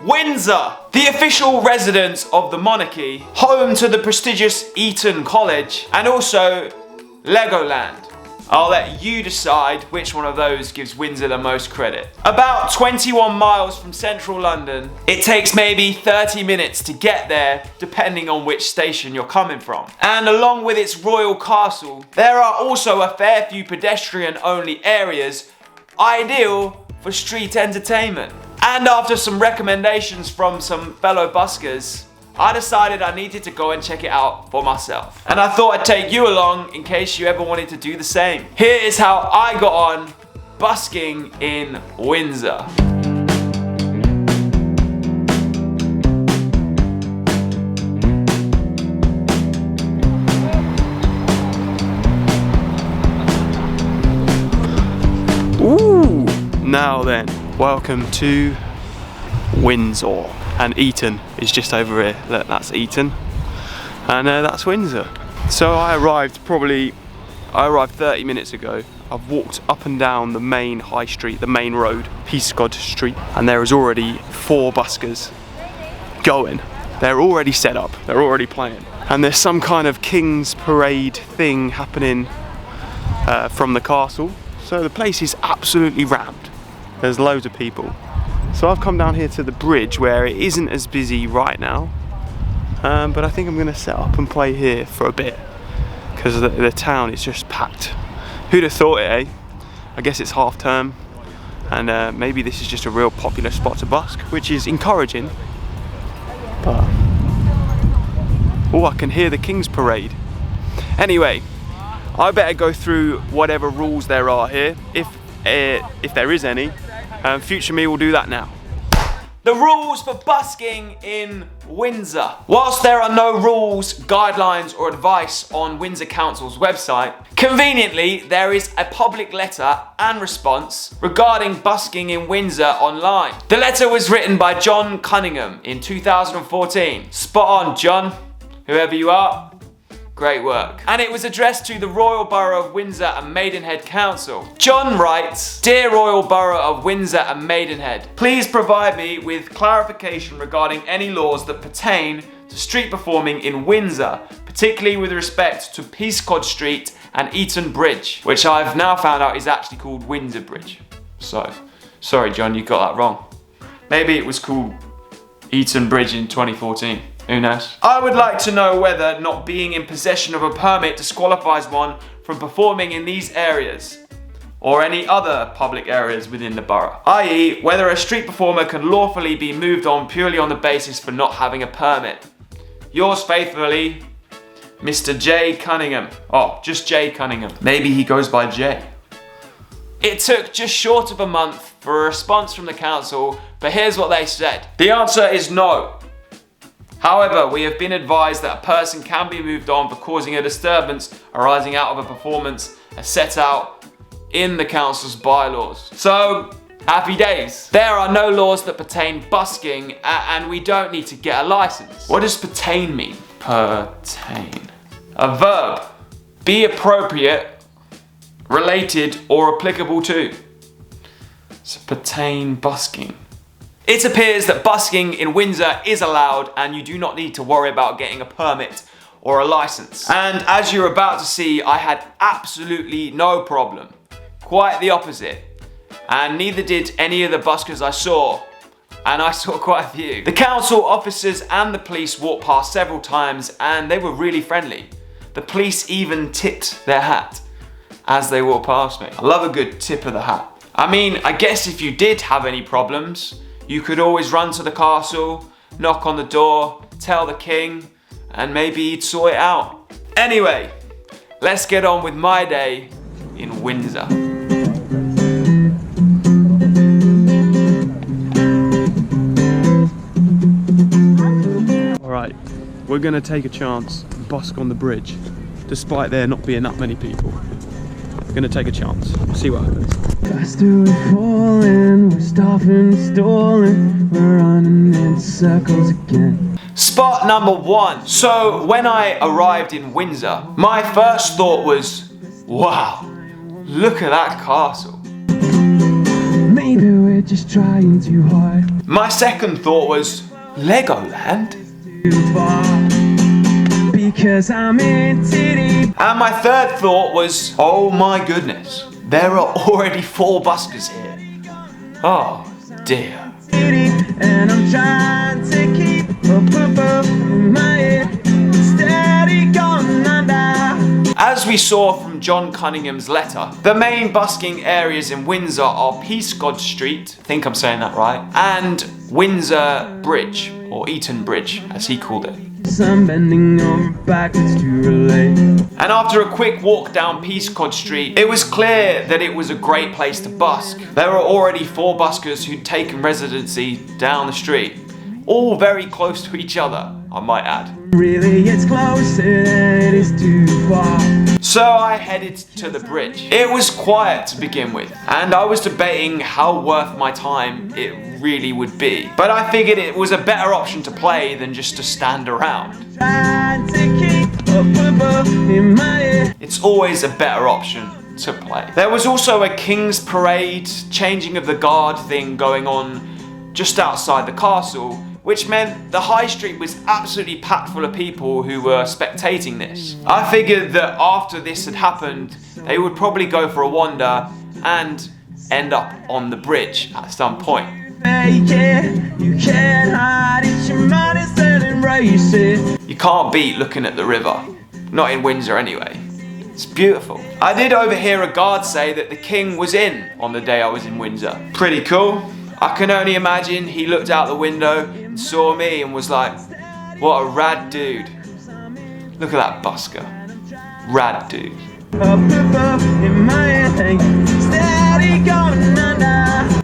Windsor, the official residence of the monarchy, home to the prestigious Eton College, and also Legoland. I'll let you decide which one of those gives Windsor the most credit. About 21 miles from central London, it takes maybe 30 minutes to get there, depending on which station you're coming from. And along with its royal castle, there are also a fair few pedestrian-only areas, ideal for street entertainment. And after some recommendations from some fellow buskers, I decided I needed to go and check it out for myself. And I thought I'd take you along in case you ever wanted to do the same. Here is how I got on busking in Windsor. Ooh! Now then, welcome to Windsor. And Eton is just over here. Look, that's Eton. And that's Windsor. So I arrived 30 minutes ago. I've walked up and down the main high street, the main road, Busking Street, and there is already 4 buskers going. They're already set up, they're already playing. And there's some kind of King's Parade thing happening from the castle. So the place is absolutely rammed. There's loads of people. So I've come down here to the bridge where it isn't as busy right now, but I think I'm going to set up and play here for a bit because the town is just packed. Who'd have thought it, eh? I guess it's half term and maybe this is just a real popular spot to busk, which is encouraging. But oh, I can hear the King's Parade. Anyway, I better go through whatever rules there are here, if there is any. Future me will do that now. The rules for busking in Windsor. Whilst there are no rules, guidelines or advice on Windsor Council's website, conveniently there is a public letter and response regarding busking in Windsor online. The letter was written by John Cunningham in 2014. Spot on, John, whoever you are. Great work. And it was addressed to the Royal Borough of Windsor and Maidenhead Council. John writes, "Dear Royal Borough of Windsor and Maidenhead, please provide me with clarification regarding any laws that pertain to street performing in Windsor, particularly with respect to Peascod Street and Eton Bridge," which I've now found out is actually called Windsor Bridge. So, sorry John, you got that wrong. Maybe it was called Eton Bridge in 2014. Who knows? I would like to know whether not being in possession of a permit disqualifies one from performing in these areas or any other public areas within the borough, i.e. whether a street performer can lawfully be moved on purely on the basis for not having a permit. Yours faithfully, Mr. J. Cunningham. Oh, just J. Cunningham. Maybe he goes by J. It took just short of a month for a response from the council, but here's what they said. The answer is no. However, we have been advised that a person can be moved on for causing a disturbance arising out of a performance as set out in the council's bylaws. So, happy days. There are no laws that pertain busking and we don't need to get a license. What does pertain mean? Pertain. A verb. Be appropriate, related or applicable to. So pertain busking. It appears that busking in Windsor is allowed and you do not need to worry about getting a permit or a license. And as you're about to see, I had absolutely no problem. Quite the opposite. And neither did any of the buskers I saw. And I saw quite a few. The council officers and the police walked past several times and they were really friendly. The police even tipped their hat as they walked past me. I love a good tip of the hat. I mean, I guess if you did have any problems, you could always run to the castle, knock on the door, tell the king, and maybe he'd sort it out. Anyway, let's get on with my day in Windsor. Alright, we're gonna take a chance and busk on the bridge, despite there not being that many people. We're gonna take a chance, see what happens. Faster we're falling, we're stopping, stalling, we're running in circles again. Spot number 1. So when I arrived in Windsor, my first thought was, wow, look at that castle. Maybe we're just trying too hard. My second thought was, Legoland? Because I'm in city. And my third thought was, oh my goodness, there are already 4 buskers here. Oh dear. And I'm trying to keep up in my head, steady going under. As we saw from John Cunningham's letter, the main busking areas in Windsor are Peascod Street, I think I'm saying that right, and Windsor Bridge, or Eton Bridge, as he called it. I'm bending over backwards to relate. And after a quick walk down Peascod Street, it was clear that it was a great place to busk. There were already 4 buskers who'd taken residency down the street, all very close to each other, I might add. Really, it's closer than it is too far. So I headed to the bridge. It was quiet to begin with, and I was debating how worth my time it really would be. But I figured it was a better option to play than just to stand around. It's always a better option to play. There was also a King's Parade, changing of the guard thing going on just outside the castle, which meant the high street was absolutely packed full of people who were spectating this. I figured that after this had happened, they would probably go for a wander and end up on the bridge at some point. You can't beat looking at the river. Not in Windsor anyway. It's beautiful. I did overhear a guard say that the king was in on the day I was in Windsor. Pretty cool. I can only imagine he looked out the window and saw me and was like, what a rad dude. Look at that busker. Rad dude.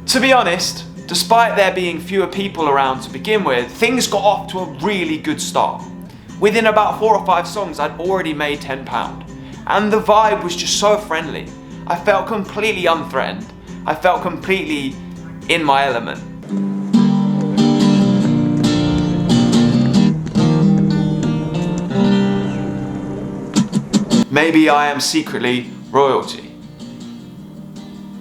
To be honest, despite there being fewer people around to begin with, things got off to a really good start. Within about 4 or 5 songs, I'd already made £10. And the vibe was just so friendly. I felt completely unthreatened. I felt completely in my element. Maybe I am secretly royalty.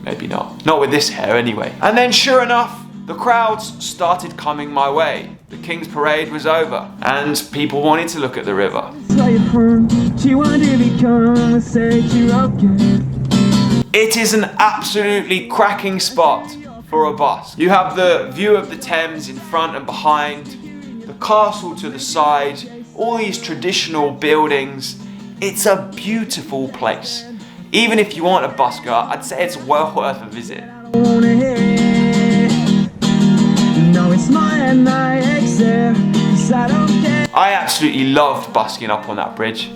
Maybe not. Not with this hair anyway. And then sure enough, the crowds started coming my way. The King's Parade was over and people wanted to look at the river. It is an absolutely cracking spot for a busk. You have the view of the Thames in front and behind, the castle to the side, all these traditional buildings. It's a beautiful place. Even if you aren't a busker, I'd say it's well worth a visit. I absolutely loved busking up on that bridge.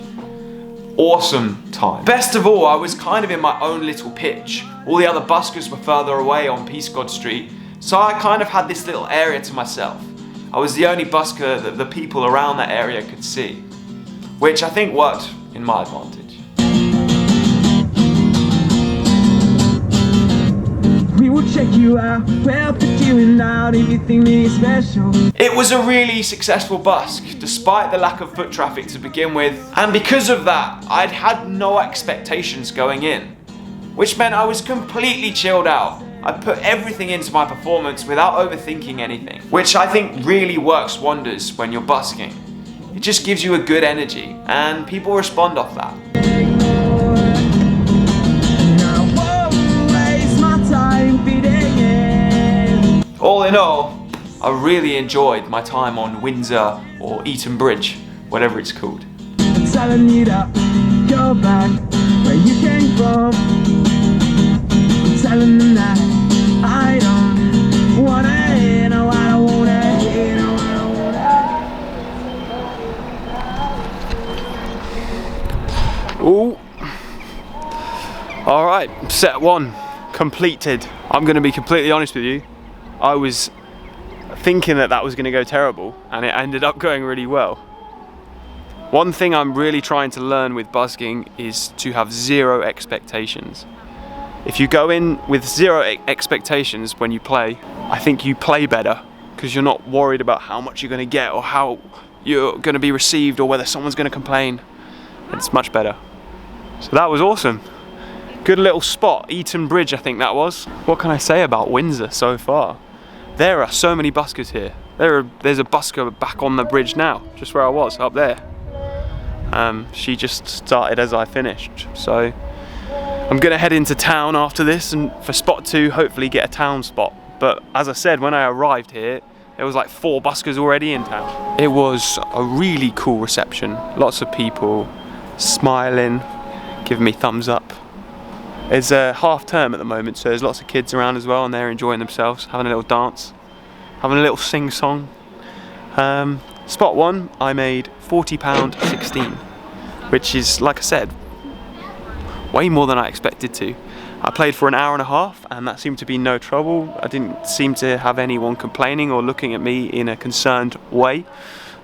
Awesome time. Best of all, I was kind of in my own little pitch. All the other buskers were further away on Peascod Street, so I kind of had this little area to myself. I was the only busker that the people around that area could see, which I think worked in my advantage. We will check you out, we'll put you in out, anything is special. It was a really successful busk, despite the lack of foot traffic to begin with, and because of that, I'd had no expectations going in, which meant I was completely chilled out. I put everything into my performance without overthinking anything, which I think really works wonders when you're busking. It just gives you a good energy, and people respond off that. All in all, I really enjoyed my time on Windsor or Eton Bridge, whatever it's called. I'm telling you to go back where you came from. I'm telling them that I don't wanna hear, no, I don't wanna hear, no, I don't wanna. Ooh. Alright, set 1 completed. I'm going to be completely honest with you. I was thinking that was going to go terrible, and it ended up going really well. One thing I'm really trying to learn with busking is to have 0 expectations. If you go in with 0 expectations when you play, I think you play better, because you're not worried about how much you're going to get or how you're going to be received or whether someone's going to complain. It's much better. So that was awesome. Good little spot, Eton Bridge I think that was. What can I say about Windsor so far? There are so many buskers here. There's a busker back on the bridge now, just where I was, up there. She just started as I finished. So I'm gonna head into town after this and for spot 2, hopefully get a town spot. But as I said, when I arrived here, there was like 4 buskers already in town. It was a really cool reception. Lots of people smiling, giving me thumbs up. It's half term at the moment, so there's lots of kids around as well, and they're enjoying themselves, having a little dance, having a little sing-song. Spot 1, I made £40.16, which is, like I said, way more than I expected to. I played for an hour and a half, and that seemed to be no trouble. I didn't seem to have anyone complaining or looking at me in a concerned way,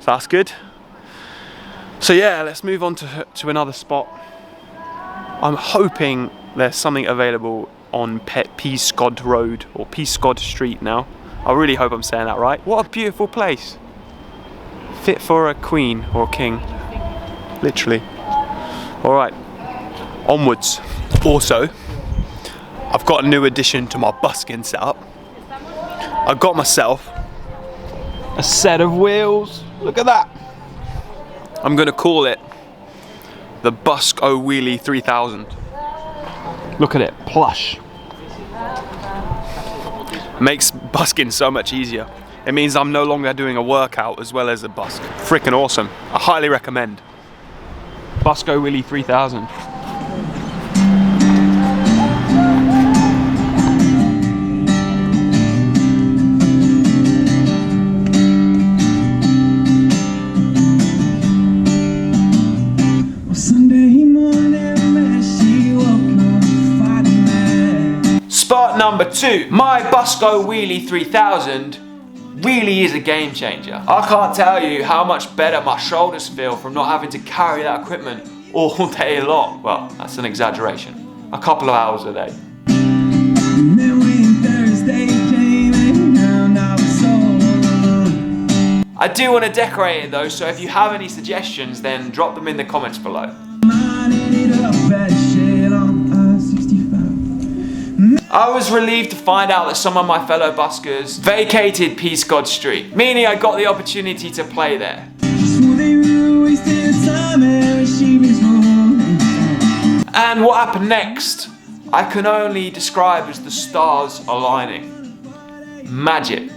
so that's good. So yeah, let's move on to another spot. I'm hoping there's something available on Peascod Road, or Peascod Street now. I really hope I'm saying that right. What a beautiful place. Fit for a queen or king, literally. All right, onwards. Also, I've got a new addition to my busking setup. I got myself a set of wheels. Look at that. I'm gonna call it the Busk Wheelie 3000. Look at it, plush. Makes busking so much easier. It means I'm no longer doing a workout as well as a busk. Freaking awesome. I highly recommend. Busk Wheelie 3000. Spot number 2, my Busco Wheelie 3000 really is a game changer. I can't tell you how much better my shoulders feel from not having to carry that equipment all day long. Well, that's an exaggeration. A couple of hours a day. I do want to decorate it though, so if you have any suggestions, then drop them in the comments below. I was relieved to find out that some of my fellow buskers vacated Peascod Street, meaning I got the opportunity to play there. And what happened next, I can only describe as the stars aligning. Magic.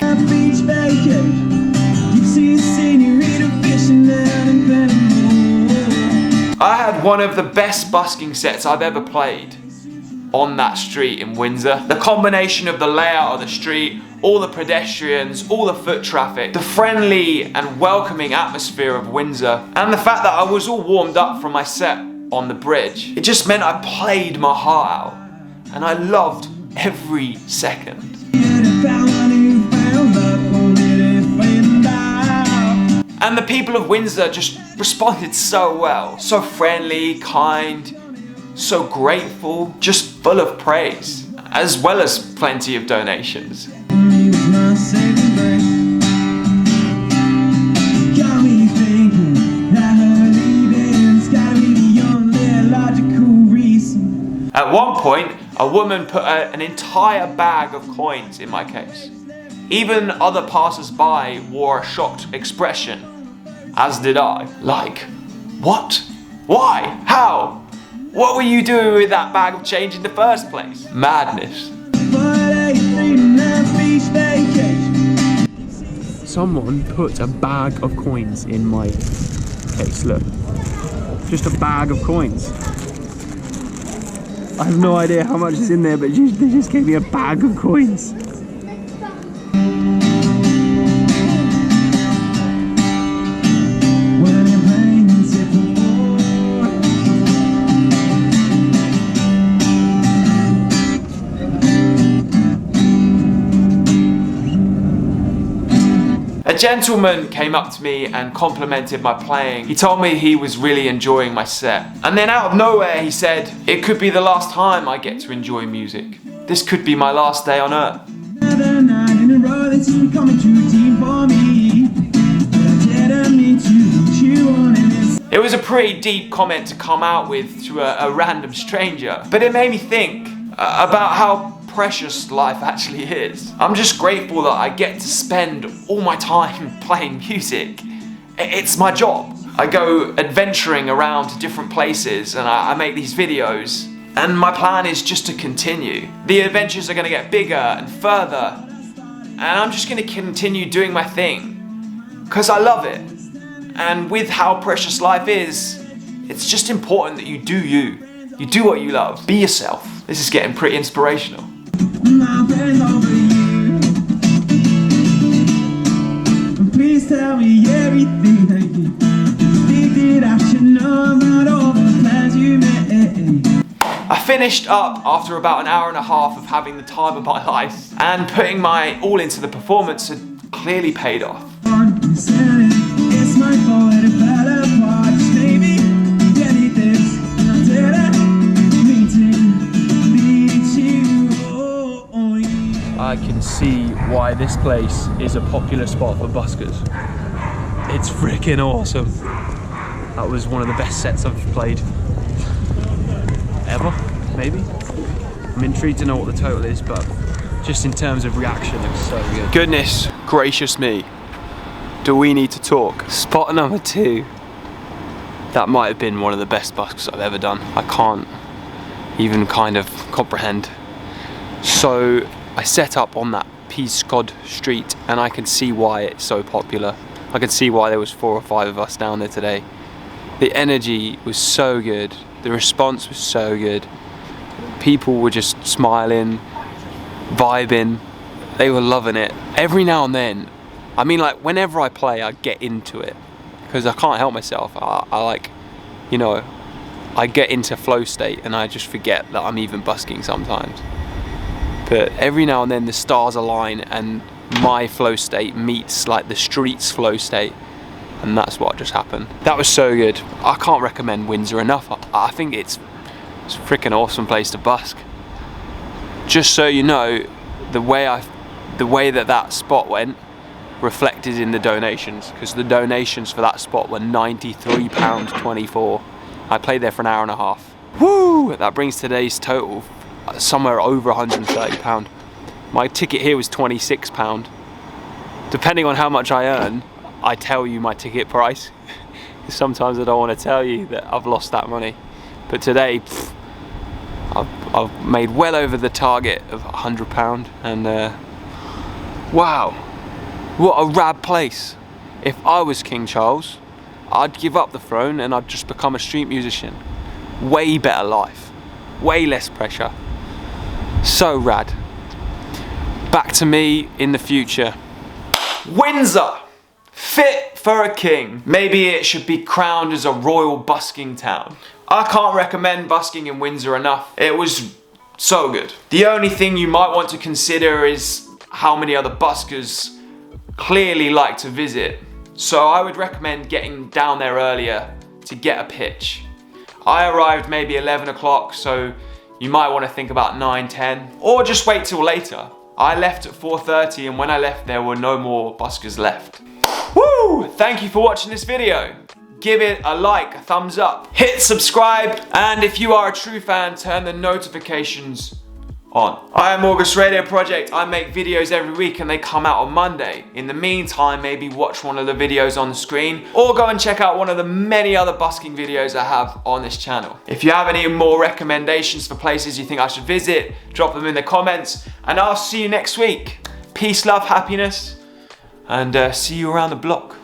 I had one of the best busking sets I've ever played on that street in Windsor. The combination of the layout of the street, all the pedestrians, all the foot traffic, the friendly and welcoming atmosphere of Windsor, and the fact that I was all warmed up from my set on the bridge. It just meant I played my heart out, and I loved every second. And the people of Windsor just responded so well. So friendly, kind, so grateful, just full of praise, as well as plenty of donations. At one point, a woman put an entire bag of coins in my case. Even other passers-by wore a shocked expression, as did I. Like, what? Why? How? What were you doing with that bag of change in the first place? Madness. Someone put a bag of coins in my case, look. Just a bag of coins. I have no idea how much is in there, but they just gave me a bag of coins. A gentleman came up to me and complimented my playing. He told me he was really enjoying my set. And then out of nowhere he said, it could be the last time I get to enjoy music. This could be my last day on earth. It was a pretty deep comment to come out with to a random stranger, but it made me think about how precious life actually is. I'm just grateful that I get to spend all my time playing music. It's my job. I go adventuring around to different places and I make these videos. And my plan is just to continue. The adventures are gonna get bigger and further. And I'm just gonna continue doing my thing. Because I love it. And with how precious life is, it's just important that you do you. You do what you love. Be yourself. This is getting pretty inspirational. Please tell me everything that you think that I should know about all the plans you made. I finished up after about an hour and a half of having the time of my life, and putting my all into the performance had clearly paid off. It's my fault it fell apart. Maybe you need this. I didn't mean to meet you. I can see why this place is a popular spot for buskers. It's freaking awesome. That was one of the best sets I've played ever, maybe. I'm intrigued to know what the total is, but just in terms of reaction, it was so good. Goodness gracious me. Do we need to talk? Spot number 2. That might have been one of the best busks I've ever done. I can't even kind of comprehend. So I set up on that Busking street and I can see why it's so popular. I can see why there was 4 or 5 of us down there today. The energy was so good. The response was so good. People were just smiling, vibing. They were loving it. Every now and then, I mean, like, whenever I play, I get into it because I can't help myself. I like, you know, I get into flow state and I just forget that I'm even busking sometimes. But every now and then the stars align and my flow state meets like the street's flow state, and that's what just happened. That was so good. I can't recommend Windsor enough. I think it's a freaking awesome place to busk. Just so you know, the way that spot went reflected in the donations, because the donations for that spot were £93.24. I played there for an hour and a half. Woo! That brings today's total somewhere over £130. My ticket here was £26. Depending on how much I earn, I tell you my ticket price. Sometimes I don't want to tell you that I've lost that money. But today, I've made well over the target of £100, and wow, what a rad place. If I was King Charles, I'd give up the throne and I'd just become a street musician. Way better life, way less pressure. So rad. Back to me in the future. Windsor, fit for a king. Maybe it should be crowned as a royal busking town. I can't recommend busking in Windsor enough. It was so good. The only thing you might want to consider is how many other buskers clearly like to visit. So I would recommend getting down there earlier to get a pitch. I arrived maybe 11 o'clock, so you might want to think about 9, 10, or just wait till later. I left at 4:30, and when I left there were no more buskers left. Woo! Thank you for watching this video. Give it a like, a thumbs up, hit subscribe, and if you are a true fan, turn the notifications on. I am August Radio Project. I make videos every week and they come out on Monday. In the meantime, maybe watch one of the videos on the screen or go and check out one of the many other busking videos I have on this channel. If you have any more recommendations for places you think I should visit, drop them in the comments, and I'll see you next week. Peace, love, happiness, and see you around the block.